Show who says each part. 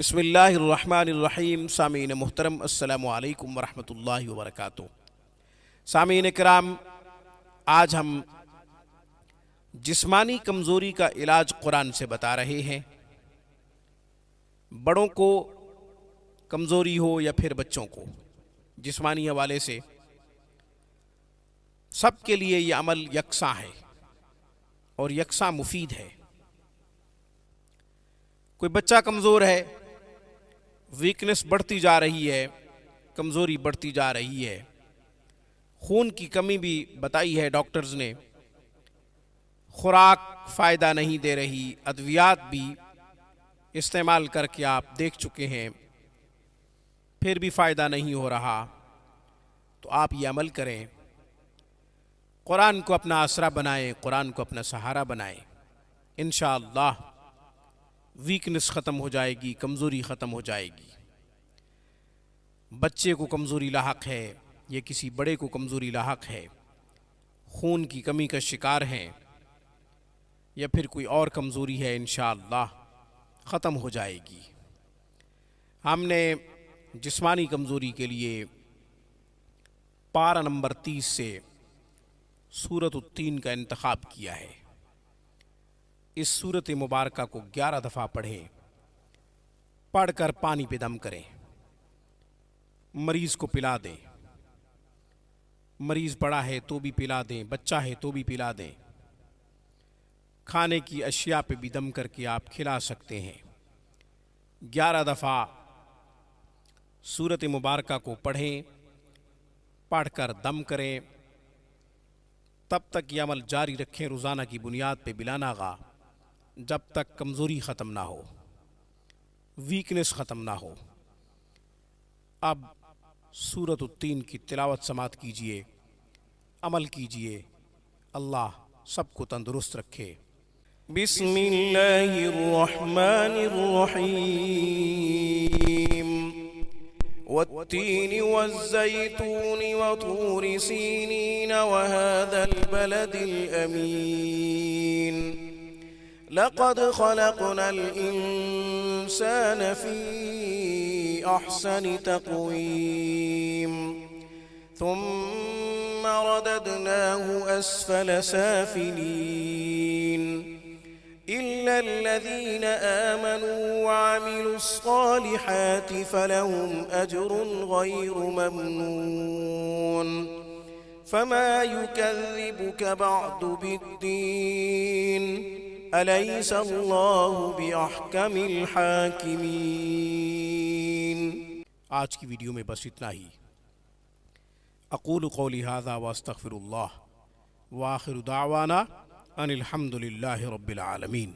Speaker 1: بسم اللہ الرحمن الرحیم۔ سامعین محترم، السلام علیکم ورحمۃ اللہ وبرکاتہ۔ سامعین کرام، آج ہم جسمانی کمزوری کا علاج قرآن سے بتا رہے ہیں۔ بڑوں کو کمزوری ہو یا پھر بچوں کو، جسمانی حوالے سے سب کے لیے یہ عمل یکساں ہے اور یکساں مفید ہے۔ کوئی بچہ کمزور ہے، ویکنس بڑھتی جا رہی ہے، کمزوری بڑھتی جا رہی ہے، خون کی کمی بھی بتائی ہے ڈاکٹرز نے، خوراک فائدہ نہیں دے رہی، ادویات بھی استعمال کر کے آپ دیکھ چکے ہیں، پھر بھی فائدہ نہیں ہو رہا، تو آپ یہ عمل کریں، قرآن کو اپنا آسرا بنائیں، قرآن کو اپنا سہارا بنائیں۔ انشاءاللہ ویکنس ختم ہو جائے گی، کمزوری ختم ہو جائے گی۔ بچے کو کمزوری لاحق ہے یا کسی بڑے کو کمزوری لاحق ہے، خون کی کمی کا شکار ہیں یا پھر کوئی اور کمزوری ہے، انشاءاللہ ختم ہو جائے گی۔ ہم نے جسمانی کمزوری کے لیے پارہ نمبر 30 سے سورۃ التین کا انتخاب کیا ہے۔ اس سورۃ مبارکہ کو 11 دفعہ پڑھیں، پڑھ کر پانی پہ دم کریں، مریض کو پلا دیں، مریض بڑا ہے تو بھی پلا دیں، بچہ ہے تو بھی پلا دیں، کھانے کی اشیاء پہ بھی دم کر کے آپ کھلا سکتے ہیں۔ 11 دفعہ سورۃ مبارکہ کو پڑھیں، پڑھ کر دم کریں، تب تک یہ عمل جاری رکھیں روزانہ کی بنیاد پہ بلا ناغہ، جب تک کمزوری ختم نہ ہو، ویکنس ختم نہ ہو۔ اب سورۃ التین کی تلاوت سماعت کیجئے، عمل کیجئے، اللہ سب کو تندرست رکھے۔ بسم اللہ الرحمن الرحیم۔ والتین والزیتون وطور سینین وهذا البلد الامین۔ لقد خلقنا الانسان في احسن تقویم ثم رددناه اسفل سافلین الا الذين آمنوا وعملوا الصالحات فلهم اجر غير ممنون فما يكذبك بعد بالدين أليس الله بأحكم الحاكمين۔ آج کی ویڈیو میں بس اتنا ہی۔ اقول قولی ھذا واستغفر اللہ، وآخر دعوانا ان الحمد للہ رب العالمین۔